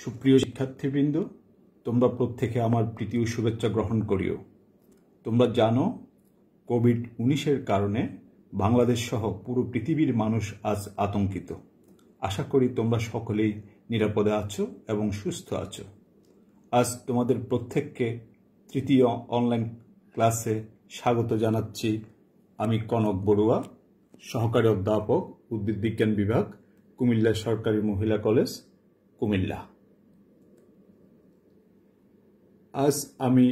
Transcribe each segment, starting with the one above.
সুপ্রিয় শিক্ষার্থীবৃন্দ, তোমরা প্রত্যেকে আমার প্রীতি ও শুভেচ্ছা গ্রহণ করিও। তোমরা জানো, কোভিড-19 কারণে বাংলাদেশ সহ পুরো পৃথিবীর মানুষ আজ আতঙ্কিত। আশা করি তোমরা সকলেই নিরাপদে আছো এবং সুস্থ আছো। আজ তোমাদের প্রত্যেককে তৃতীয় অনলাইন ক্লাসে স্বাগত জানাচ্ছি। আমি কনক বড়ুয়া, সহকারী অধ্যাপক, উদ্ভিদ বিজ্ঞান বিভাগ, কুমিল্লা সরকারি মহিলা কলেজ, কুমিল্লা। আজ আমি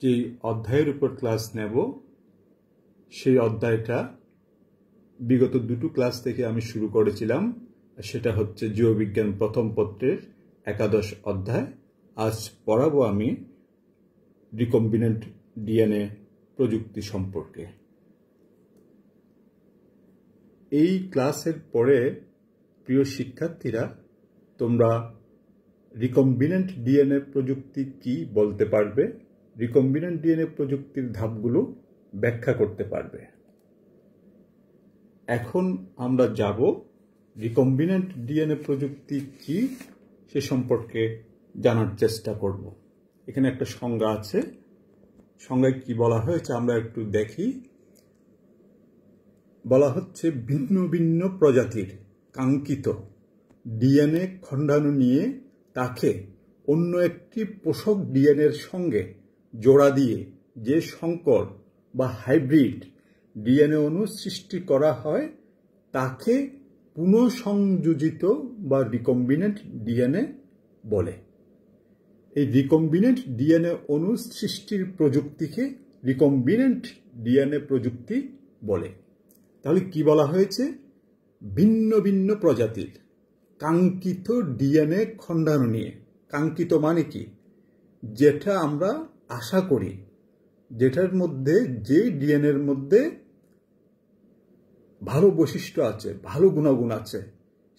যে অধ্যায়ের উপর ক্লাস নেব, সেই অধ্যায়টা বিগত দুটো ক্লাস থেকে আমি শুরু করেছিলাম। সেটা হচ্ছে জীববিজ্ঞান প্রথম পত্রের 11 অধ্যায়। আজ পড়াবো আমি রিকম্বিনেন্ট ডিএনএ প্রযুক্তি সম্পর্কে। এই ক্লাসের পরে প্রিয় শিক্ষার্থীরা, তোমরা রিকম্বিনেন্ট ডিএনএ প্রযুক্তি কি বলতে পারবে, রিকম্বিনেন্ট ডিএনএ প্রযুক্তির ধাপগুলো ব্যাখ্যা করতে পারবে। এখন আমরা যাব রিকম্বিনেন্ট ডিএনএ প্রযুক্তি কি সে সম্পর্কে জানার চেষ্টা করব। এখানে একটা সংজ্ঞা আছে, সংজ্ঞায় কি বলা হয়েছে আমরা একটু দেখি। বলা হচ্ছে ভিন্ন ভিন্ন প্রজাতির কাঙ্ক্ষিত ডিএনএ খণ্ডাণু নিয়ে তাকে অন্য একটি পোষক ডিএনএর সঙ্গে জোড়া দিয়ে যে সংকর বা হাইব্রিড ডিএনএ অণু সৃষ্টি করা হয় তাকে পুনঃসংযোজিত বা রিকম্বিনেন্ট ডিএনএ বলে। এই রিকম্বিনেন্ট ডিএনএ অণু সৃষ্টির প্রযুক্তিকে রিকম্বিনেন্ট ডিএনএ প্রযুক্তি বলে। তাহলে কি বলা হয়েছে? ভিন্ন ভিন্ন প্রজাতির কাঙ্ক্ষিত ডিএনএ খণ্ডাণু নিয়ে। কাঙ্ক্ষিত মানে কি? যেটা আমরা আশা করি, যেটার মধ্যে, যে ডিএনএর মধ্যে ভালো বৈশিষ্ট্য আছে, ভালো গুণাগুণ আছে,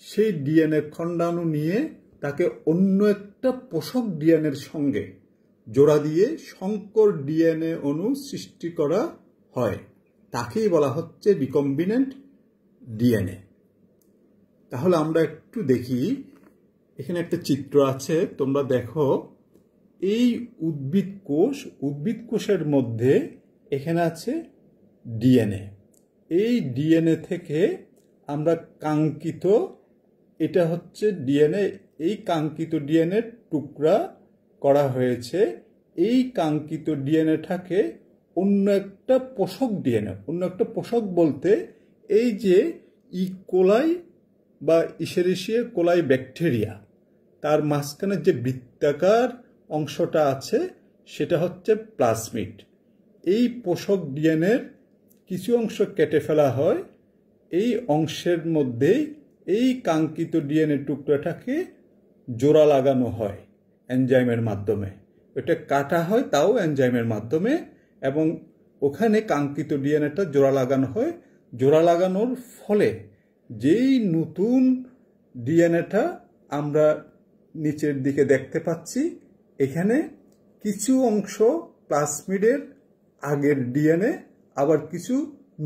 সেই ডিএনএ খণ্ডাণু নিয়ে তাকে অন্য একটা পোষক ডিএনএর সঙ্গে জোড়া দিয়ে সংকর ডিএনএ অণু সৃষ্টি করা হয়, তাকেই বলা হচ্ছে রিকম্বিনেন্ট ডিএনএ। তাহলে আমরা একটু দেখি, এখানে একটা চিত্র আছে, তোমরা দেখো। এই উদ্ভিদ কোষের মধ্যে এখানে আছে ডিএনএ। এই ডিএনএ থেকে আমরা কাঙ্ক্ষিত, এটা হচ্ছে ডিএনএ, এই কাঙ্ক্ষিত ডিএনএ টুকরা করা হয়েছে। এই কাঙ্ক্ষিত ডিএনএটাকে অন্য একটা পোষক ডিএনএ, অন্য একটা পোষক বলতে এই যে ইকোলাই বা ইশেরিশিয়া কোলাই ব্যাকটেরিয়া, তার মাঝখানে যে বৃত্তাকার অংশটা আছে সেটা হচ্ছে প্লাজমিড। এই পোষক ডিএনএর কিছু অংশ কেটে ফেলা হয়, এই অংশের মধ্যেই এই কাঙ্ক্ষিত ডিএনএ টুকরাটাকে জোড়া লাগানো হয় এনজাইমের মাধ্যমে। এটা কাটা হয় তাও এনজাইমের মাধ্যমে, এবং ওখানে কাঙ্ক্ষিত ডিএনএটা জোড়া লাগানো হয়। জোড়া লাগানোর ফলে যেই নতুন ডিএনএটা আমরা নিচের দিকে দেখতে পাচ্ছি, এখানে কিছু অংশ প্লাজমিডের আগের ডিএনএ, আবার কিছু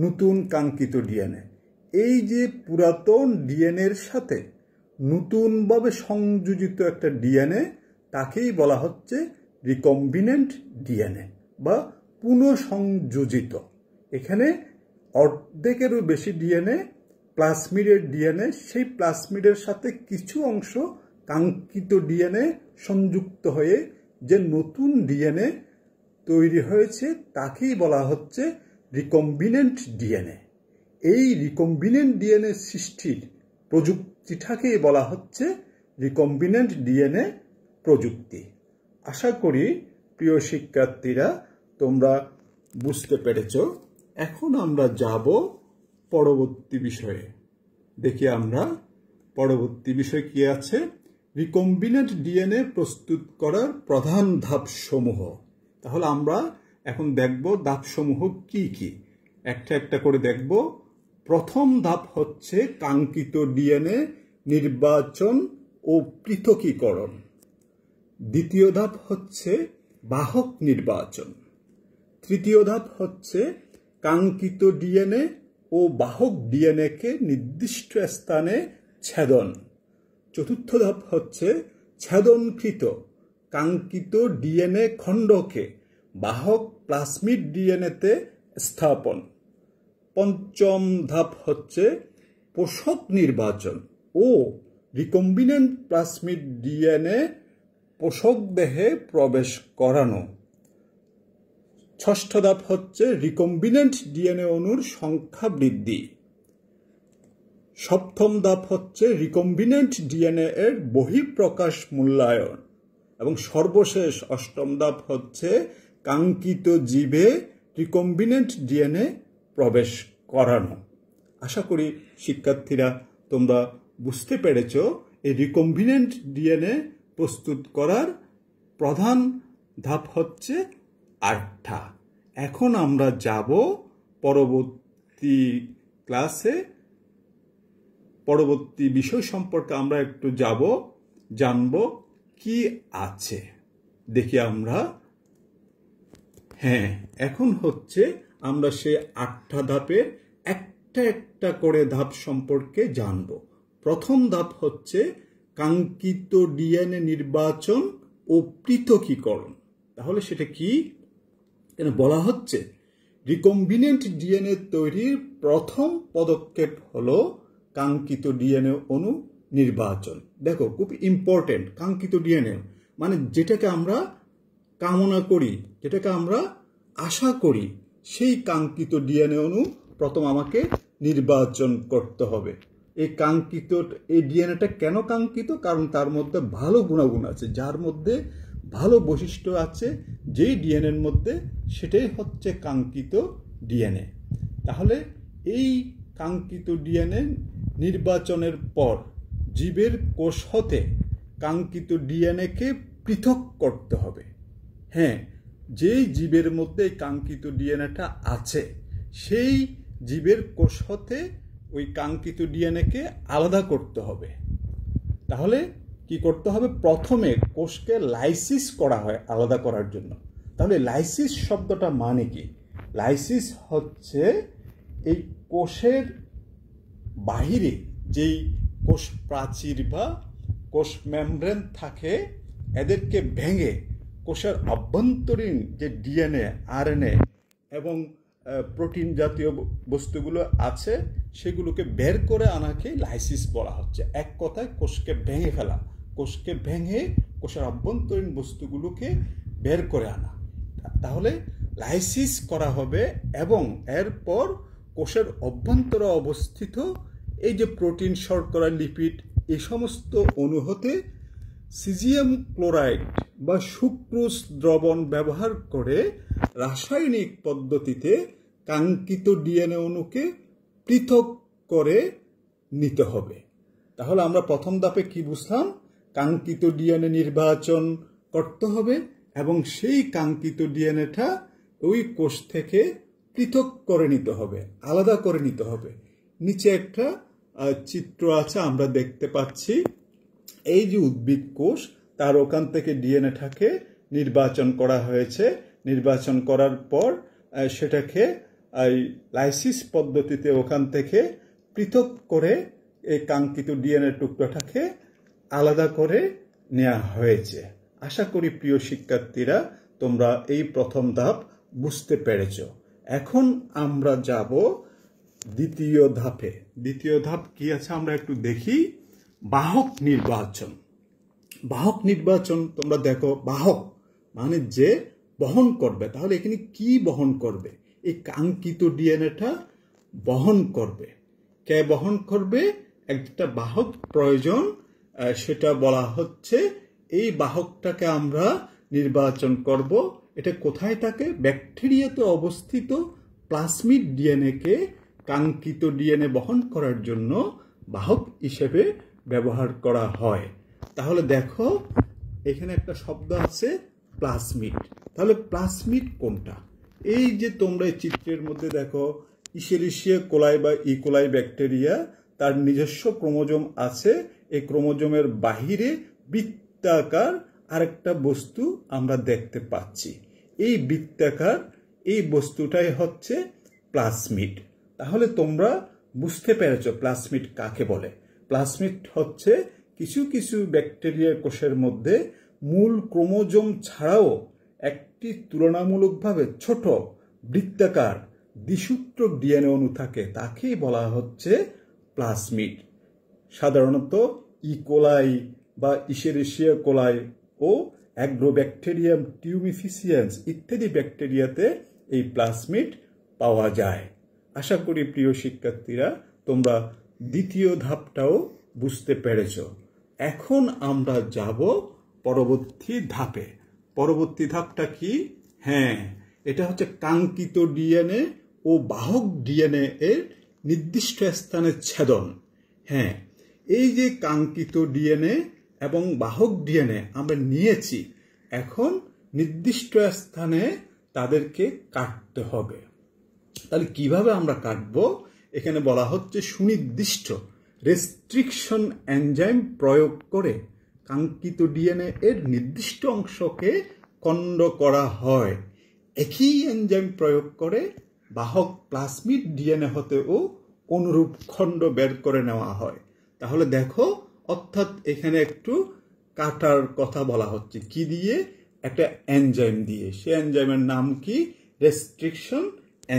নতুন কাঙ্ক্ষিত ডিএনএ। এই যে পুরাতন ডিএনএর সাথে নতুনভাবে সংযোজিত একটা ডিএনএ, তাকেই বলা হচ্ছে রিকম্বিনেন্ট ডিএনএ বা পুনঃসংযোজিত। এখানে অর্ধেকেরও বেশি ডিএনএ প্লাজমিডের ডিএনএ, সেই প্লাজমিডের সাথে কিছু অংশ কাঙ্ক্ষিত ডিএনএ সংযুক্ত হয়ে যে নতুন ডিএনএ তৈরি হয়েছে তাকেই বলা হচ্ছে রিকম্বিনেন্ট ডিএনএ। এই রিকম্বিনেন্ট ডিএনএ সৃষ্টির প্রযুক্তিটাকেই বলা হচ্ছে রিকম্বিনেন্ট ডিএনএ প্রযুক্তি। আশা করি প্রিয় শিক্ষার্থীরা তোমরা বুঝতে পেরেছ। এখন আমরা যাব পরবর্তী বিষয়ে। দেখি আমরা পরবর্তী বিষয় কি আছে। রিকম্বিনেন্ট ডিএনএ প্রস্তুত করার প্রধান ধাপসমূহ। তাহলে আমরা এখন দেখব ধাপসমূহ কি কি, একটা একটা করে দেখব। প্রথম ধাপ হচ্ছে কাঙ্ক্ষিত ডিএনএ নির্বাচন ও পৃথকীকরণ। দ্বিতীয় ধাপ হচ্ছে বাহক নির্বাচন। তৃতীয় ধাপ হচ্ছে কাঙ্ক্ষিত ডিএনএ ও বাহক ডিএনএকে নির্দিষ্ট স্থানে ছেদন। চতুর্থ ধাপ হচ্ছে ছেদনকৃত কাঙ্ক্ষিত ডিএনএ খণ্ডকে বাহক প্লাজমিড ডিএনএতে স্থাপন। পঞ্চম ধাপ হচ্ছে পোষক নির্বাচন ও রিকম্বিনেন্ট প্লাজমিড ডিএনএ পোষক দেহে প্রবেশ করানো। ষষ্ঠ ধাপ হচ্ছে রিকম্বিনেন্ট ডিএনএ অণুর সংখ্যা বৃদ্ধি। সপ্তম ধাপ হচ্ছে রিকম্বিনেন্ট ডিএনএ এর বহিঃপ্রকাশ মূল্যায়ন। এবং সর্বশেষ অষ্টম ধাপ হচ্ছে কাঙ্ক্ষিত জীবে রিকম্বিনেন্ট ডিএনএ প্রবেশ করানো। আশা করি শিক্ষার্থীরা তোমরা বুঝতে পেরেছ এই রিকম্বিনেন্ট ডিএনএ প্রস্তুত করার প্রধান ধাপ হচ্ছে 8টা। এখন আমরা যাব পরবর্তী ক্লাসে, পরবর্তী বিষয় সম্পর্কে আমরা একটু জানব কি আছে। দেখি আমরা, হ্যাঁ, এখন হচ্ছে আমরা সে 8টা ধাপের একটা একটা করে ধাপ সম্পর্কে জানব। প্রথম ধাপ হচ্ছে কাঙ্ক্ষিত ডিএনএ নির্বাচন ও পৃথকীকরণ। তাহলে সেটা কি? এখানে বলা হচ্ছে রিকম্বিনেন্ট ডিএনএ তৈরির প্রথম পদক্ষেপ হলো কাঙ্ক্ষিত ডিএনএ অণু নির্বাচন। দেখো, খুব ইম্পর্টেন্ট। কাঙ্ক্ষিত ডিএনএ মানে যেটাকে আমরা কামনা করি, যেটাকে আমরা আশা করি, সেই কাঙ্ক্ষিত ডিএনএ অণু প্রথম আমাকে নির্বাচন করতে হবে। এই ডিএনএটা কেন কাঙ্ক্ষিত? কারণ তার মধ্যে ভালো গুণাগুণ আছে, যার মধ্যে ভালো বৈশিষ্ট্য আছে, যেই ডিএনএর মধ্যে, সেটাই হচ্ছে কাঙ্ক্ষিত ডিএনএ। তাহলে এই কাঙ্ক্ষিত ডিএনএ নির্বাচনের পর জীবের কোষ হতে কাঙ্ক্ষিত ডিএনএকে পৃথক করতে হবে। হ্যাঁ, যেই জীবের মধ্যে এই কাঙ্ক্ষিত ডিএনএটা আছে, সেই জীবের কোষ হতে ওই কাঙ্ক্ষিত ডিএনএকে আলাদা করতে হবে। তাহলে কি করতে হবে? প্রথমে কোষকে লাইসিস করা হয় আলাদা করার জন্য। তাহলে লাইসিস শব্দটা মানে কি? লাইসিস হচ্ছে এই কোষের বাহিরে যেই কোষ প্রাচীর বা কোষ মেমব্রেন থাকে, এদেরকে ভেঙে কোষের অভ্যন্তরীণ যে ডিএনএ, আরএনএ এবং প্রোটিন জাতীয় বস্তুগুলো আছে, সেগুলোকে বের করে আনাকে লাইসিস বলা হচ্ছে। এক কথায় কোষকে ভেঙে ফেলা, কোষকে ভেঙে কোষের অভ্যন্তরীণ বস্তুগুলোকে বের করে আনা। তাহলে লাইসিস করা হবে এবং এরপর কোষের অভ্যন্তরে অবস্থিত এই যে প্রোটিন, শর্করা, লিপিড, এই সমস্ত অণু হতে সিজিয়াম ক্লোরাইড বা সুক্রোজ দ্রবণ ব্যবহার করে রাসায়নিক পদ্ধতিতে কাঙ্ক্ষিত ডিএনএ অণুকে পৃথক করে নিতে হবে। তাহলে আমরা প্রথম ধাপে কি বুঝলাম? কাঙ্ক্ষিত ডিএনএ নির্বাচন করতে হবে এবং সেই কাঙ্ক্ষিত ডিএনএটা ওই কোষ থেকে পৃথক করে নিতে হবে, আলাদা করে নিতে হবে। নিচে একটা চিত্র আছে, আমরা দেখতে পাচ্ছি এই যে উদ্ভিদ কোষ, তার ওখান থেকে ডিএনএটাকে নির্বাচন করা হয়েছে। নির্বাচন করার পর সেটাকে লাইসিস পদ্ধতিতে ওখান থেকে পৃথক করে এই কাঙ্ক্ষিত ডিএনএ টুকরোটাকে আলাদা করে নেওয়া হয়েছে। আশা করি প্রিয় শিক্ষার্থীরা তোমরা এই প্রথম ধাপ বুঝতে পেরেছ। এখন আমরা যাব দ্বিতীয় ধাপে। দ্বিতীয় ধাপ কি আছে আমরা একটু দেখি। বাহক নির্বাচন। বাহক নির্বাচন তোমরা দেখো, বাহক মানে যে বহন করবে। তাহলে এখানে কি বহন করবে? এই কাঙ্ক্ষিত ডিএনএটা বহন করবে। কে বহন করবে? একটা বাহক প্রয়োজন, সেটা বলা হচ্ছে। এই বাহকটাকে আমরা নির্বাচন করব। এটা কোথায় থাকে? ব্যাকটেরিয়াতে অবস্থিত প্লাজমিড ডিএনএকে কাঙ্ক্ষিত ডিএনএ বহন করার জন্য বাহক হিসেবে ব্যবহার করা হয়। তাহলে দেখো এখানে একটা শব্দ আছে প্লাজমিড। তাহলে প্লাজমিড কোনটা? এই যে তোমরা চিত্রের মধ্যে দেখো, ইশেরিশিয়া কোলাই বা ইকোলাই ব্যাকটেরিয়া, তার নিজস্ব ক্রোমোজোম আছে। এই ক্রোমোজোমের বাহিরে বৃত্তাকার আরেকটা বস্তু আমরা দেখতে পাচ্ছি। এই বৃত্তাকার এই বস্তুটাই হচ্ছে প্লাজমিড। তাহলে তোমরা বুঝতে পেরেছো প্লাজমিড কাকে বলে। প্লাজমিড হচ্ছে কিছু কিছু ব্যাকটেরিয়া কোষের মধ্যে মূল ক্রোমোজোম ছাড়াও একটি তুলনামূলকভাবে ছোট বৃত্তাকার দ্বিসূত্রক ডিএনএ অণু থাকে, তাকেই বলা হচ্ছে প্লাজমিড। সাধারণত ইকোলাই বা ইশেরিশিয়া কোলাই ও অ্যাগ্রোব্যাকটেরিয়াম টিউমিফিসিয়েন্স ইত্যাদি ব্যাকটেরিয়াতে এই প্লাজমিড পাওয়া যায়। আশা করি প্রিয় শিক্ষার্থীরা তোমরা দ্বিতীয় ধাপটাও বুঝতে পেরেছ। এখন আমরা যাব পরবর্তী ধাপে। পরবর্তী ধাপটা কি? হ্যাঁ, এটা হচ্ছে কাঙ্ক্ষিত ডিএনএ ও বাহক ডিএনএ এর নির্দিষ্ট স্থানে ছেদন। হ্যাঁ, এই যে কাঙ্ক্ষিত ডিএনএ এবং বাহক ডিএনএ আমরা নিয়েছি, এখন নির্দিষ্ট স্থানে তাদেরকে কাটতে হবে। তাহলে কিভাবে আমরা কাটবো? এখানে বলা হচ্ছে সুনির্দিষ্ট রেস্ট্রিকশন এনজাইম প্রয়োগ করে কাঙ্ক্ষিত ডিএনএ এর নির্দিষ্ট অংশকে খণ্ড করা হয়। একই এনজাইম প্রয়োগ করে বাহক প্লাজমিড ডিএনএ হতেও অনুরূপ খণ্ড বের করে নেওয়া হয়। তাহলে দেখো, অর্থাৎ এখানে একটু কাটার কথা বলা হচ্ছে কি দিয়ে? একটা এনজাইম দিয়ে। সে এনজাইমের নাম কি? Restriction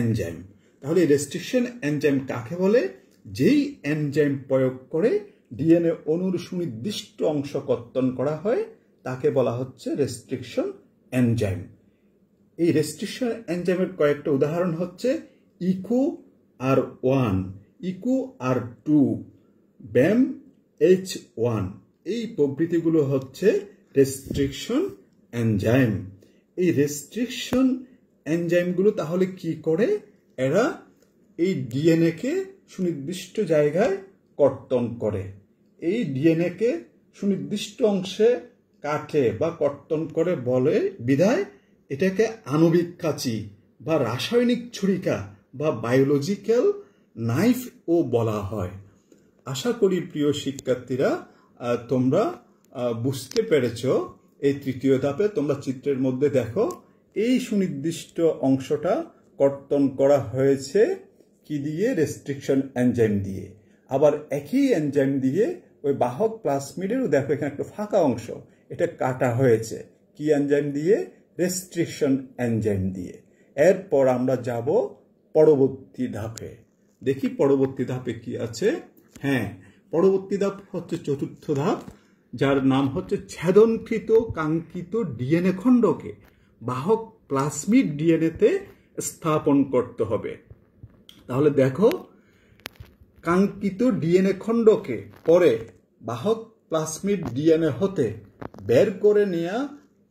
enzyme. তাহলে রেস্ট্রিকশন এনজাইম কাকে বলে? যেই এনজাইম প্রয়োগ করে ডিএনএ অণুর সুনির্দিষ্ট অংশ কর্তন করা হয় তাকে বলা হচ্ছে রেস্ট্রিকশন এনজাইম। এই রেস্ট্রিকশন এনজাইমের কয়েকটা উদাহরণ হচ্ছে ইকো আর1, ইকো আর2, ব্যাম H1। এই প্রভৃতিগুলো হচ্ছে রেস্ট্রিকশন এনজাইম। এই রেস্ট্রিকশন এনজাইমগুলো তাহলে কি করে? এরা এই ডিএনএ কে সুনির্দিষ্ট জায়গায় কর্তন করে। এই ডিএনএ কে সুনির্দিষ্ট অংশে কাটে বা কর্তন করে বলে বিধায় এটাকে আণবিক কাঁচি বা রাসায়নিক ছুরিকা বা বায়োলজিক্যাল নাইফ ও বলা হয়। আশা করি প্রিয় শিক্ষার্থীরা তোমরা বুঝতে পেরেছ। এই তৃতীয় ধাপে তোমরা চিত্রের মধ্যে দেখো, এই সুনির্দিষ্ট অংশটা কর্তন করা হয়েছে কি দিয়ে? রেস্ট্রিকশন এনজাইম দিয়ে। আবার একই এনজাইম দিয়ে ওই বাহক প্লাজমিডেরও দেখো এখানে একটা ফাঁকা অংশ, এটা কাটা হয়েছে কি এনজাইম দিয়ে? রেস্ট্রিকশন এনজাইম দিয়ে। এরপর আমরা যাব পরবর্তী ধাপে। দেখি পরবর্তী ধাপে কি আছে। হ্যাঁ, পরবর্তী ধাপ হচ্ছে চতুর্থ ধাপ, যার নাম হচ্ছে ছেদনকৃত কাঙ্ক্ষিত ডিএনএ খণ্ডকে বাহক প্লাজমিড ডিএনএতে স্থাপন করতে হবে। তাহলে দেখো, কাঙ্ক্ষিত ডিএনএ খণ্ডকে পরে বাহক প্লাজমিড ডিএনএ হতে বের করে নেওয়া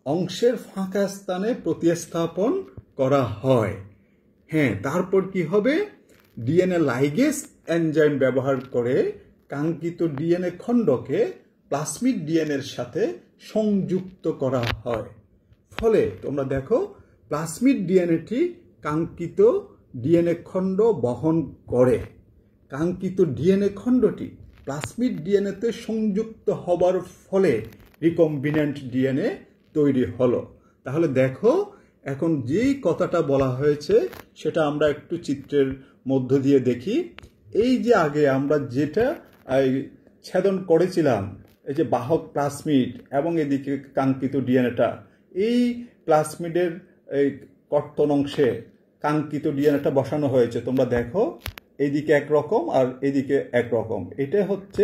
অংশের ফাঁকা স্থানে প্রতিস্থাপন করা হয়। হ্যাঁ, তারপর কি হবে? ডিএনএ লাইগেজ এনজাইম ব্যবহার করে কাঙ্ক্ষিত ডিএনএ খণ্ডকে প্লাজমিড ডিএনএর সাথে সংযুক্ত করা হয়। ফলে তোমরা দেখো, প্লাজমিড ডিএনএটি কাঙ্ক্ষিত ডিএনএ খণ্ড বহন করে। কাঙ্ক্ষিত ডিএনএ খণ্ডটি প্লাজমিড ডিএনএতে সংযুক্ত হবার ফলে রিকম্বিনেন্ট ডিএনএ তৈরি হলো। তাহলে দেখো, এখন যেই কথাটা বলা হয়েছে সেটা আমরা একটু চিত্রের মধ্য দিয়ে দেখি। এই যে আগে আমরা যেটা ছেদন করেছিলাম, এই যে বাহক প্লাজমিড এবং এদিকে কাঙ্ক্ষিত ডিএনএটা, এই প্লাজমিডের এই কর্তন অংশে কাঙ্ক্ষিত ডিএনএটা বসানো হয়েছে। তোমরা দেখো, এইদিকে একরকম আর এদিকে একরকম। এটা হচ্ছে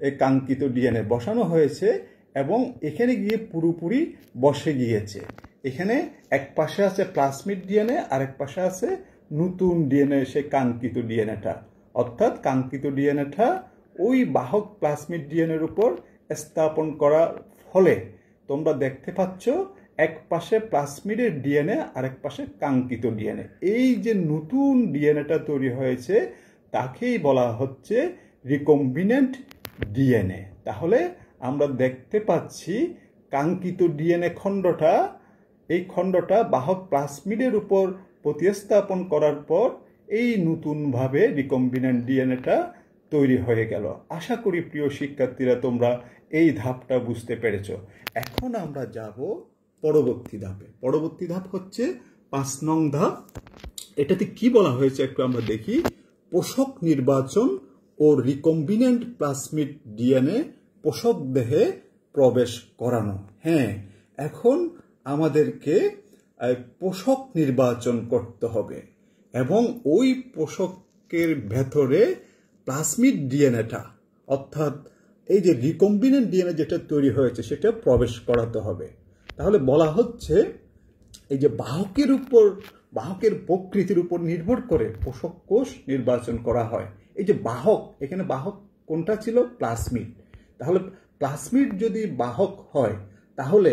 এই কাঙ্ক্ষিত ডিএনএ বসানো হয়েছে এবং এখানে গিয়ে পুরোপুরি বসে গিয়েছে। এখানে এক পাশে আছে প্লাজমিড ডিএনএ, আরেক পাশে আছে নতুন ডিএনএ, সেই কাঙ্ক্ষিত ডিএনএটা। অর্থাৎ কাঙ্ক্ষিত ডিএনএটা ওই বাহক প্লাজমিড ডিএনএর উপর স্থাপন করার ফলে তোমরা দেখতে পাচ্ছ এক পাশে প্লাজমিডের ডিএনএ, আরেক পাশে কাঙ্ক্ষিত ডিএনএ। এই যে নতুন ডিএনএটা তৈরি হয়েছে তাকেই বলা হচ্ছে রিকম্বিনেন্ট ডিএনএ। তাহলে আমরা দেখতে পাচ্ছি কাঙ্ক্ষিত ডিএনএ খণ্ডটা, এই খণ্ডটা বাহক প্লাজমিডের উপর প্রতিস্থাপন করার পর এই নতুনভাবে রিকম্বিনেন্ট ডিএনএটা তৈরি হয়ে গেল। আশা করি প্রিয় শিক্ষার্থীরা তোমরা এই ধাপটা বুঝতে পেরেছ। এখন আমরা যাব পরবর্তী ধাপে। পরবর্তী ধাপ হচ্ছে 5 নং ধাপ। এটাতে কি বলা হয়েছে একটু আমরা দেখি। পোষক নির্বাচন ও রিকম্বিনেন্ট প্লাজমিড ডিএনএ পোষক দেহে প্রবেশ করানো। হ্যাঁ, এখন আমাদেরকে পোষক নির্বাচন করতে হবে এবং ওই পোষকের ভেতরে প্লাজমিড ডিএনএটা, অর্থাৎ এই যে রিকম্বিনেন্ট ডিএনএ যেটা তৈরি হয়েছে সেটা প্রবেশ করাতে হবে। তাহলে বলা হচ্ছে এই যে বাহকের প্রকৃতির উপর নির্ভর করে পোষক কোষ নির্বাচন করা হয়। এই যে বাহক, এখানে বাহক কোনটা ছিল? প্লাজমিড। তাহলে প্লাজমিড যদি বাহক হয় তাহলে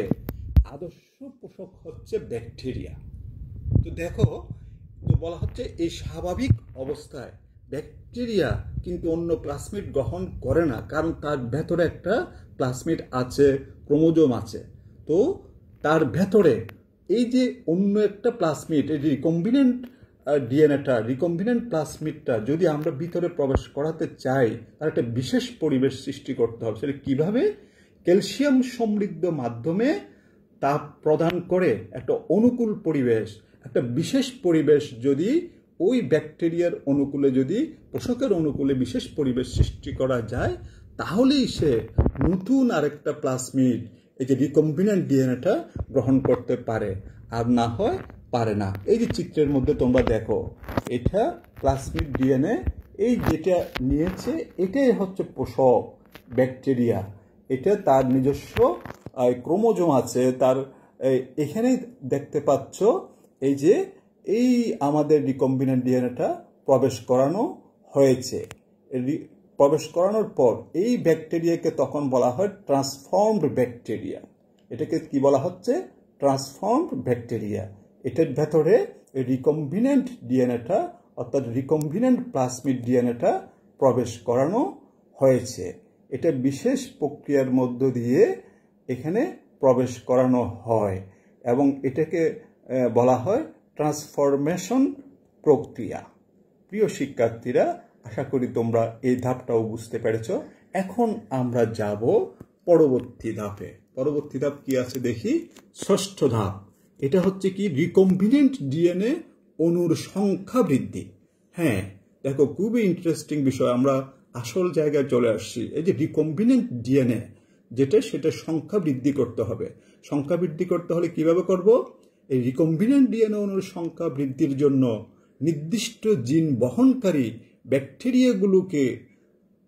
আদর্শ পোষক হচ্ছে ব্যাকটেরিয়া। তো দেখো, তো বলা হচ্ছে এই স্বাভাবিক অবস্থায় ব্যাকটেরিয়া কিন্তু অন্য প্লাজমিড গ্রহণ করে না, কারণ তার ভেতরে একটা প্লাজমিড আছে, ক্রোমোজোম আছে। তো তার ভেতরে এই যে অন্য একটা প্লাজমিড, এই রিকম্বিনেন্ট ডিএনএটা, রিকম্বিনেন্ট প্লাজমিডটা যদি আমরা ভিতরে প্রবেশ করাতে চাই, তার একটা বিশেষ পরিবেশ সৃষ্টি করতে হবে। সেটা কিভাবে? ক্যালসিয়াম সমৃদ্ধ মাধ্যমে তাপ প্রদান করে একটা অনুকূল পরিবেশ, একটা বিশেষ পরিবেশ যদি ওই ব্যাকটেরিয়ার অনুকূলে, যদি পোষকের অনুকূলে বিশেষ পরিবেশ সৃষ্টি করা যায়, তাহলেই সে নতুন আরেকটা প্লাজমিড, এই যে রিকম্বিনেন্ট ডিএনএটা গ্রহণ করতে পারে, আর না হয় পারে না। এই যে চিত্রের মধ্যে তোমরা দেখো, এটা প্লাজমিড ডিএনএ, এই যেটা নিয়েছে এটাই হচ্ছে পোষক ব্যাকটেরিয়া। এটা তার নিজস্ব ক্রোমোজোম আছে, তার এখানেই দেখতে পাচ্ছ এই যে এই আমাদের রিকম্বিনেন্ট ডিএনএটা প্রবেশ করানো হয়েছে। প্রবেশ করানোর পর এই ব্যাকটেরিয়াকে তখন বলা হয় ট্রান্সফর্মড ব্যাকটেরিয়া। এটাকে কি বলা হচ্ছে? Transformed bacteria. এটার ভেতরে রিকম্বিনেন্ট ডিএনএটা, অর্থাৎ রিকম্বিনেন্ট প্লাজমিড ডিএনএটা প্রবেশ করানো হয়েছে। এটা বিশেষ প্রক্রিয়ার মধ্য দিয়ে এখানে প্রবেশ করানো হয় এবং এটাকে বলা হয় ট্রান্সফরমেশন প্রক্রিয়া। প্রিয় শিক্ষার্থীরা, আশা করি তোমরা এই ধাপটাও বুঝতে পেরেছ। এখন আমরা যাব পরবর্তী ধাপে। পরবর্তী ধাপ কি আছে দেখি। ষষ্ঠ ধাপ, এটা হচ্ছে কি? রিকম্বিনেন্ট ডিএনএ অণুর সংখ্যা বৃদ্ধি। হ্যাঁ, দেখো, খুবই ইন্টারেস্টিং বিষয়। আমরা আসল জায়গায় চলে আসছি। এই যে রিকম্বিনেন্ট ডিএনএ যেটা, সেটা সংখ্যা বৃদ্ধি করতে হবে। সংখ্যা বৃদ্ধি করতে হলে কিভাবে করব? এই রিকম্বিনেন্ট ডিএনএ অণুর সংখ্যা বৃদ্ধির জন্য নির্দিষ্ট জিন বহনকারী ব্যাকটেরিয়াগুলোকে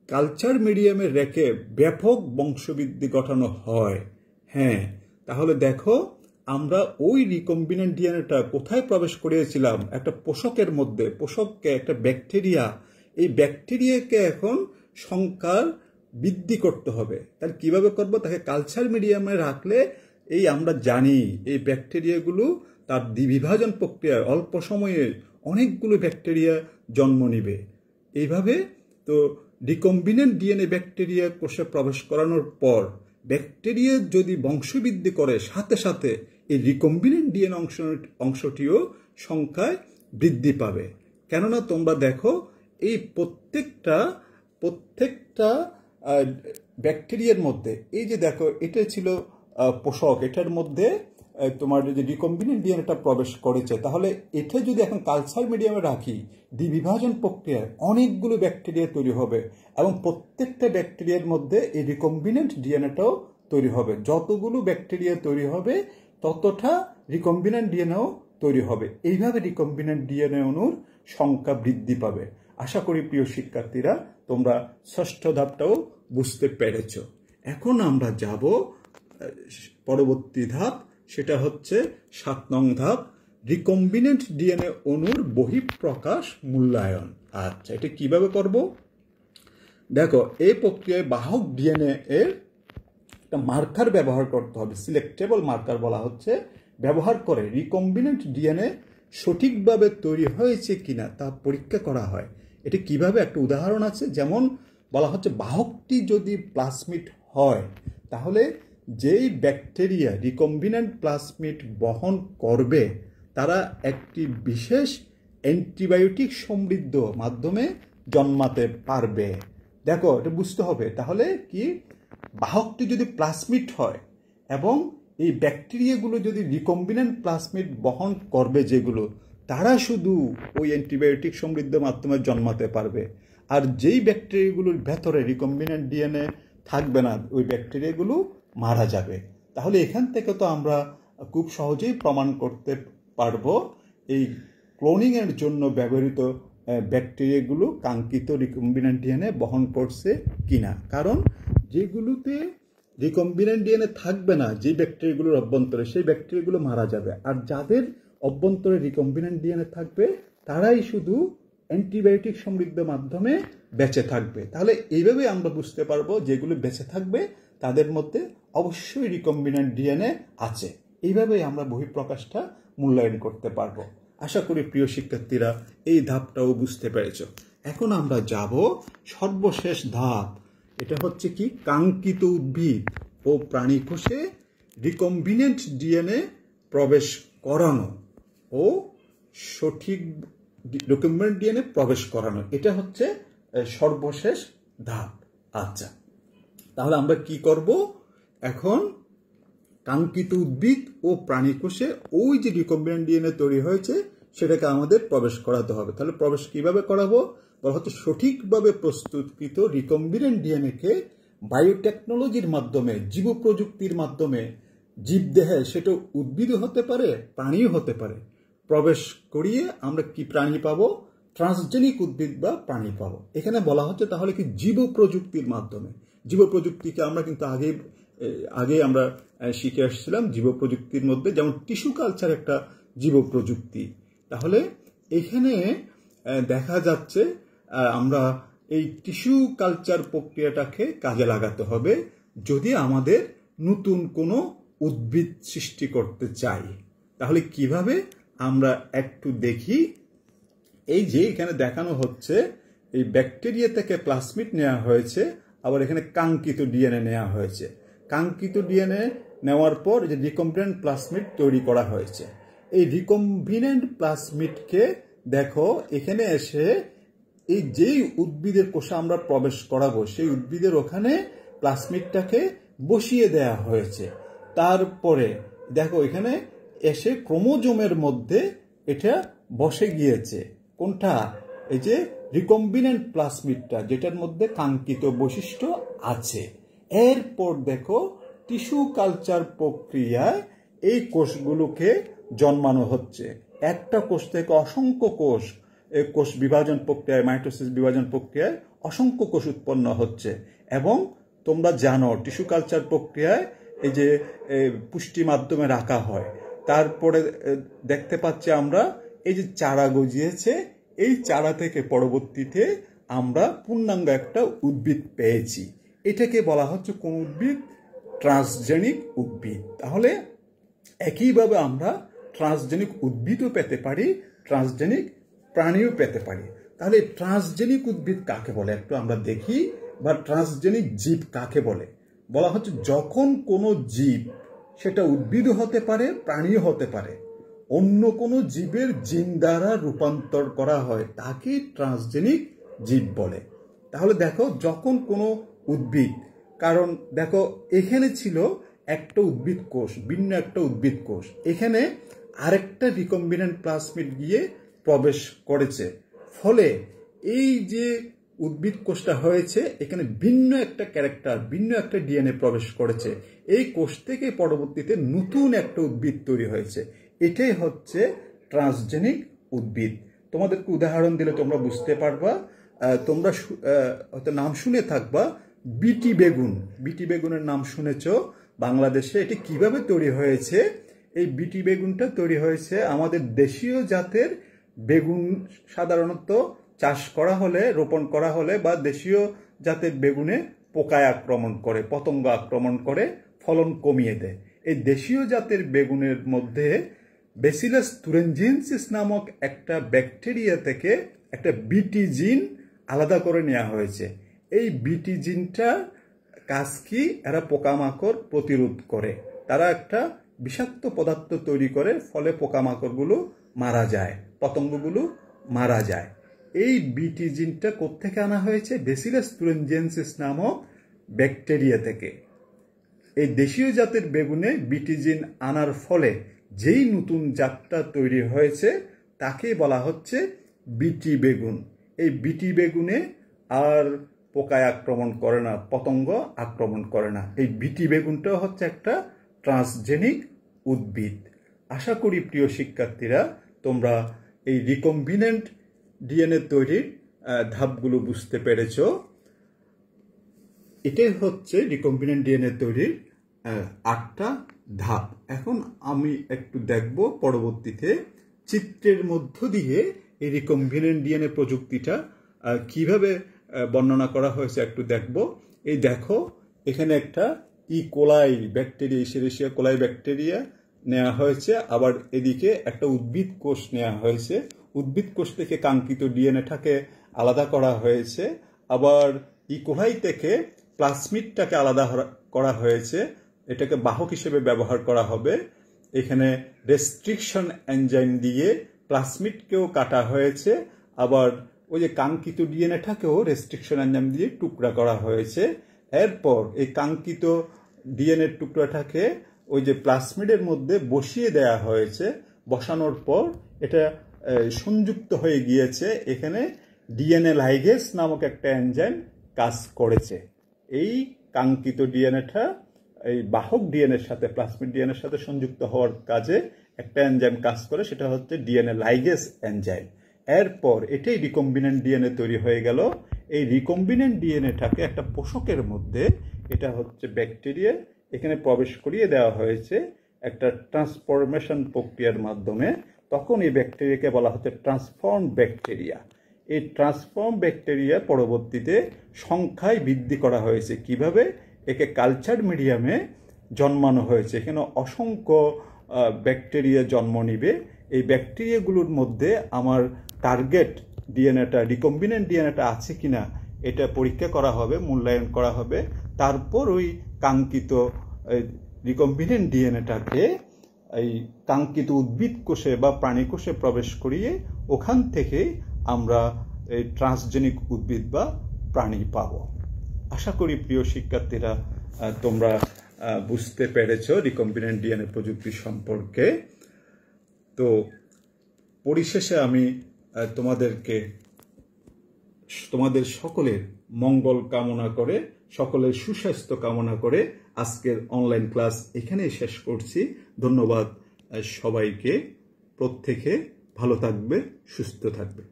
কালচার মিডিয়ামে রেখে ব্যাপক বংশবৃদ্ধি ঘটানো হয়। হ্যাঁ, তাহলে দেখো, আমরা ওই রিকম্বিনেন্ট ডিএনএটা কোথায় প্রবেশ করিয়েছিলাম? একটা পোষকের মধ্যে। পোষককে, একটা ব্যাকটেরিয়া, এই ব্যাকটেরিয়াকে এখন সংখ্যার বৃদ্ধি করতে হবে। তাহলে কিভাবে করব? তাকে কালচার মিডিয়ামে রাখলে এই আমরা জানি এই ব্যাকটেরিয়াগুলো তার দ্বিবিভাজন প্রক্রিয়ায় অল্প সময়ে অনেকগুলো ব্যাকটেরিয়া জন্ম নিবে। এইভাবে তো রিকম্বিনেন্ট ডিএনএ ব্যাকটেরিয়া কোষে প্রবেশ করানোর পর ব্যাকটেরিয়া যদি বংশবৃদ্ধি করে, সাথে সাথে এই রিকম্বিনেন্ট ডিএনএ অংশটিও সংখ্যায় বৃদ্ধি পাবে। কেননা তোমরা দেখো, এই প্রত্যেকটা ব্যাকটেরিয়ার মধ্যে, এই যে দেখো, এটা ছিল পোষক, এটার মধ্যে তোমার যদি রিকম্বিনেন্ট ডিএনএটা প্রবেশ করেছে, তাহলে এটা যদি এখন কালচার মিডিয়ামে রাখি, দ্বিবিভাজন প্রক্রিয়ায় অনেকগুলো ব্যাকটেরিয়া তৈরি হবে এবং প্রত্যেকটা ব্যাকটেরিয়ার মধ্যে এই রিকম্বিনেন্ট ডিএনএটাও তৈরি হবে। যতগুলো ব্যাকটেরিয়া তৈরি হবে ততটা রিকম্বিনেন্ট ডিএনএও তৈরি হবে। এইভাবে রিকম্বিনেন্ট ডিএনএ অণুর সংখ্যা বৃদ্ধি পাবে। আশা করি প্রিয় শিক্ষার্থীরা তোমরা ষষ্ঠ ধাপটাও বুঝতে পেরেছ। এখন আমরা যাব পরবর্তী ধাপ, সেটা হচ্ছে 7 নং ধাপ, রিকম্বিনেন্ট ডিএনএ অণুর বহিঃপ্রকাশ মূল্যায়ন। আচ্ছা, এটা কিভাবে করব? দেখো, এই প্রক্রিয়ায় বাহক ডিএনএ এর একটা মার্কার ব্যবহার করতে হবে, সিলেক্টেবল মার্কার বলা হচ্ছে, ব্যবহার করে রিকম্বিনেন্ট ডিএনএ সঠিকভাবে তৈরি হয়েছে কিনা তা পরীক্ষা করা হয়। এটা কিভাবে? একটা উদাহরণ আছে, যেমন বলা হচ্ছে বাহকটি যদি প্লাজমিড হয়, তাহলে যেই ব্যাকটেরিয়া রিকম্বিনেন্ট প্লাজমিড বহন করবে তারা একটি বিশেষ অ্যান্টিবায়োটিক সমৃদ্ধ মাধ্যমে জন্মাতে পারবে। দেখো, এটা বুঝতে হবে। তাহলে কি, বাহকটি যদি প্লাজমিড হয় এবং এই ব্যাকটেরিয়াগুলো যদি রিকম্বিনেন্ট প্লাজমিড বহন করবে যেগুলো, তারা শুধু ওই অ্যান্টিবায়োটিক সমৃদ্ধ মাধ্যমে জন্মাতে পারবে। আর যেই ব্যাকটেরিয়াগুলোর ভেতরে রিকম্বিনেন্ট ডিএনএ থাকবে না, ওই ব্যাকটেরিয়াগুলো মারা যাবে। তাহলে এখান থেকে তো আমরা খুব সহজেই প্রমাণ করতে পারবো এই ক্লোনিংয়ের জন্য ব্যবহৃত ব্যাকটেরিয়াগুলো কাঙ্ক্ষিত রিকম্বিনেন্ট ডিএনএ বহন করছে কিনা। কারণ যেগুলোতে রিকম্বিনেন্ট ডিএনএ থাকবে না, যে ব্যাকটেরিয়াগুলোর অভ্যন্তরে, সেই ব্যাকটেরিয়াগুলো মারা যাবে। আর যাদের অভ্যন্তরে রিকম্বিনেন্ট ডিএনএ থাকবে তারাই শুধু অ্যান্টিবায়োটিক সমৃদ্ধ মাধ্যমে বেঁচে থাকবে। তাহলে এইভাবে আমরা বুঝতে পারবো যেগুলো বেঁচে থাকবে তাদের মধ্যে অবশ্যই রিকম্বিনেন্ট ডিএনএ আছে। এইভাবেই আমরা বহিঃপ্রকাশটা মূল্যায়ন করতে পারবো। আশা করি প্রিয় শিক্ষার্থীরা এই ধাপটাও বুঝতে পেরেছ। এখন আমরা যাব সর্বশেষ ধাপ। এটা হচ্ছে কি, কাঙ্ক্ষিত উদ্ভিদ ও প্রাণী কোষে রিকম্বিনেন্ট ডিএনএ প্রবেশ করানো ও সঠিক রিকম্বিনেন্ট ডিএনএ প্রবেশ করানো, এটা হচ্ছে সর্বশেষ ধাপ। আচ্ছা, তাহলে আমরা কি করব এখন? কাঙ্ক্ষিত উদ্ভিদ ও প্রাণী কোষে ওই যে রিকম্বিনেন্ট ডিএনএ তৈরি হয়েছে সেটাকে আমাদের প্রবেশ করাতে হবে। তাহলে প্রবেশ কিভাবে করাবো? বলা হচ্ছে সঠিকভাবে প্রস্তুতকৃত রিকম্বিনেন্ট ডিএনএকে বায়োটেকনোলজির মাধ্যমে, জীব প্রযুক্তির মাধ্যমে, জীবদেহে, সেটা উদ্ভিদও হতে পারে প্রাণীও হতে পারে, প্রবেশ করিয়ে আমরা কি প্রাণী পাবো? ট্রান্সজেনিক উদ্ভিদ বা প্রাণী পাবো। এখানে বলা হচ্ছে তাহলে কি জীব প্রযুক্তির মাধ্যমে। জীব প্রযুক্তিকে আমরা কিন্তু আগে আমরা শিখে আসছিলাম। জীব প্রযুক্তির মধ্যে যেমন টিস্যু কালচার একটা জীব প্রযুক্তি। তাহলে এখানে দেখা যাচ্ছে আমরা এই টিস্যু কালচার প্রক্রিয়াটাকে কাজে লাগাতে হবে যদি আমাদের নতুন কোনো উদ্ভিদ সৃষ্টি করতে চাই। তাহলে কিভাবে আমরা একটু দেখি। এই যে এখানে দেখানো হচ্ছে এই ব্যাকটেরিয়া থেকে প্লাজমিড নেওয়া হয়েছে, আবার এখানে কাঙ্ক্ষিত ডিএনএ নেওয়া হয়েছে। কাঙ্ক্ষিত ডিএনএ নেওয়ার পর যে রিকম্বিনেন্ট প্লাজমিড তৈরি করা হয়েছে, এই রিকম্বিনেন্ট প্লাজমিডকে দেখো এখানে এসে এই যেই উদ্ভিদের কোষে আমরা প্রবেশ করাবো সেই উদ্ভিদের ওখানে প্লাজমিডটাকে বসিয়ে দেয়া হয়েছে। তারপরে দেখো এখানে এসে ক্রোমোজোমের মধ্যে এটা বসে গিয়েছে। কোনটা? এই যে রিকম্বিনেন্ট প্লাজমিডটা, যেটার মধ্যে কাঙ্ক্ষিত বৈশিষ্ট্য আছে। এরপর দেখো টিস্যু কালচার প্রক্রিয়ায় এই কোষগুলোকে জন্মানো হচ্ছে। একটা কোষ থেকে অসংখ্য কোষ, এই কোষ বিভাজন প্রক্রিয়ায়, মাইটোসিস বিভাজন প্রক্রিয়ায় অসংখ্য কোষ উৎপন্ন হচ্ছে। এবং তোমরা জানো টিস্যু কালচার প্রক্রিয়ায় এই যে পুষ্টি মাধ্যমে রাখা হয়। তারপরে দেখতে পাচ্ছি আমরা এই যে চারা গজিয়েছে, এই চারা থেকে পরবর্তীতে আমরা পূর্ণাঙ্গ একটা উদ্ভিদ পেয়েছি। এটাকে বলা হচ্ছে কোন উদ্ভিদ? ট্রান্সজেনিক উদ্ভিদ। তাহলে একইভাবে আমরা ট্রান্সজেনিক উদ্ভিদও পেতে পারি, ট্রান্সজেনিক প্রাণীও পেতে পারি। তাহলে ট্রান্সজেনিক উদ্ভিদ কাকে বলে একটু আমরা দেখি, বা ট্রান্সজেনিক জীব কাকে বলে। বলা হচ্ছে যখন কোনো জীব, সেটা উদ্ভিদও হতে পারে প্রাণীও হতে পারে, অন্য কোনো জীবের জিন দ্বারা রূপান্তর করা হয় তাকে ট্রান্সজেনিক জীব বলে। তাহলে দেখো যখন কোনো উদ্ভিদ, কারণ দেখো এখানে ছিল একটা উদ্ভিদ কোষ, ভিন্ন একটা উদ্ভিদ কোষ, এখানে আরেকটা রিকম্বিনেন্ট প্লাজমিড গিয়ে প্রবেশ করেছে, ফলে এই যে উদ্ভিদ কোষটা হয়েছে এখানে ভিন্ন একটা ক্যারেক্টার, ভিন্ন একটা ডিএনএ প্রবেশ করেছে। এই কোষ থেকে পরবর্তীতে নতুন একটা উদ্ভিদ তৈরি হয়েছে। এটাই হচ্ছে ট্রান্সজেনিক উদ্ভিদ। তোমাদেরকে উদাহরণ দিলে তোমরা বুঝতে পারবা। তোমরা হয়তো নাম শুনে থাকবা বিটি বেগুন। বিটি বেগুনের নাম শুনেছ বাংলাদেশে। এটি কিভাবে তৈরি হয়েছে? এই বিটি বেগুনটা তৈরি হয়েছে আমাদের দেশীয় জাতের বেগুন। সাধারণত চাষ করা হলে, রোপণ করা হলে বা দেশীয় জাতের বেগুনে পোকায় আক্রমণ করে, পতঙ্গ আক্রমণ করে, ফলন কমিয়ে দেয়। এই দেশীয় জাতের বেগুনের মধ্যে ব্যাসিলাস তুরেনজিয়েন্সিস নামক একটা ব্যাকটেরিয়া থেকে একটা বিটি জিন আলাদা করে নেওয়া হয়েছে। এই বিটি জিনটার কাজ কি? এরা পোকামাকড় প্রতিরোধ করে। তারা একটা বিষাক্ত পদার্থ তৈরি করে, ফলে পোকামাকড়গুলো মারা যায়, পতঙ্গগুলো মারা যায়। এই বিটি জিনটা কোত্থেকে আনা হয়েছে? ব্যাসিলাস তুরেনজিয়েন্সিস নামক ব্যাকটেরিয়া থেকে। এই দেশীয় জাতের বেগুনে বিটি জিন আনার ফলে যেই নতুন জাতটা তৈরি হয়েছে তাকে বলা হচ্ছে বিটি বেগুন। এই বিটি বেগুনে আর পোকায় আক্রমণ করে না, পতঙ্গ আক্রমণ করে না। এই বিটি বেগুনটাও হচ্ছে একটা ট্রান্সজেনিক উদ্ভিদ। আশা করি প্রিয় শিক্ষার্থীরা তোমরা এই রিকম্বিনেন্ট ডিএনএ তৈরির ধাপগুলো বুঝতে পেরেছ। এটাই হচ্ছে রিকম্বিনেন্ট ডিএনএ তৈরির 8টা ধাপ। এখন আমি একটু দেখব পরবর্তীতে চিত্রের মধ্য দিয়ে এই রিকম্বিনেন্ট ডিএনএ প্রযুক্তিটা কিভাবে বর্ণনা করা হয়েছে একটু দেখব। এই দেখো, এখানে একটা কোলাই ব্যাকটেরিয়া, ইশেরিশিয়া কোলাই ব্যাকটেরিয়া নেওয়া হয়েছে, আবার এদিকে একটা উদ্ভিদ কোষ নেওয়া হয়েছে। উদ্ভিদ কোষ থেকে কাঙ্ক্ষিত ডিএনএটাকে আলাদা করা হয়েছে, আবার কোলাই থেকে প্লাজমিডটাকে আলাদা করা হয়েছে, এটাকে বাহক হিসেবে ব্যবহার করা হবে। এখানে রেস্ট্রিকশন এনজাইম দিয়ে প্লাজমিডকেও কাটা হয়েছে, আবার ওই যে কাঙ্ক্ষিত ডিএনএটাকেও রেস্ট্রিকশন এনজাইম দিয়ে টুকরা করা হয়েছে। এরপর এই কাঙ্ক্ষিত ডিএনএ টুকরাটাকে ওই যে প্লাজমিডের মধ্যে বসিয়ে দেয়া হয়েছে। বসানোর পর এটা সংযুক্ত হয়ে গিয়েছে। এখানে ডিএনএ লাইগেজ নামক একটা এনজাইম কাজ করেছে। এই কাঙ্ক্ষিত ডিএনএটা এই বাহক ডিএনএর সাথে, প্লাজমিড ডিএনএর সাথে সংযুক্ত হওয়ার কাজে একটা এনজাইম কাজ করে, সেটা হচ্ছে ডিএনএ লাইগেজ এনজাইম। এরপর এটাই রিকম্বিনেন্ট ডিএনএ তৈরি হয়ে গেল। এই রিকম্বিনেন্ট ডিএনএটাকে একটা পোষকের মধ্যে, এটা হচ্ছে ব্যাকটেরিয়া, এখানে প্রবেশ করিয়ে দেওয়া হয়েছে একটা ট্রান্সফরমেশন প্রক্রিয়ার মাধ্যমে। তখন এই ব্যাকটেরিয়াকে বলা হচ্ছে ট্রান্সফর্ম ব্যাকটেরিয়া। এই ট্রান্সফর্ম ব্যাকটেরিয়া পরবর্তীতে সংখ্যায় বৃদ্ধি করা হয়েছে। কিভাবে? একে কালচার মিডিয়ামে জন্মানো হয়েছে। এখানে অসংখ্য ব্যাকটেরিয়া জন্ম নিবে। এই ব্যাকটেরিয়াগুলোর মধ্যে আমার টার্গেট ডিএনএটা, রিকম্বিনেন্ট ডিএনএটা আছে কিনা এটা পরীক্ষা করা হবে, মূল্যায়ন করা হবে। তারপর ওই কাঙ্ক্ষিত রিকম্বিনেন্ট ডিএনএটাকে এই কাঙ্ক্ষিত উদ্ভিদ কোষে বা প্রাণী কোষে প্রবেশ করিয়ে ওখান থেকে আমরা এই ট্রান্সজেনিক উদ্ভিদ বা প্রাণী পাব। আশা করি প্রিয় শিক্ষার্থীরা তোমরা বুঝতে পেরেছ রিকম্বিনেন্ট ডিএনএ প্রযুক্তি সম্পর্কে। তো পরিশেষে আমি তোমাদের সকলের মঙ্গল কামনা করে, সকলের সুস্বাস্থ্য কামনা করে আজকের অনলাইন ক্লাস এখানেই শেষ করছি। ধন্যবাদ সবাইকে। প্রত্যেকে ভালো থাকবে, সুস্থ থাকবে।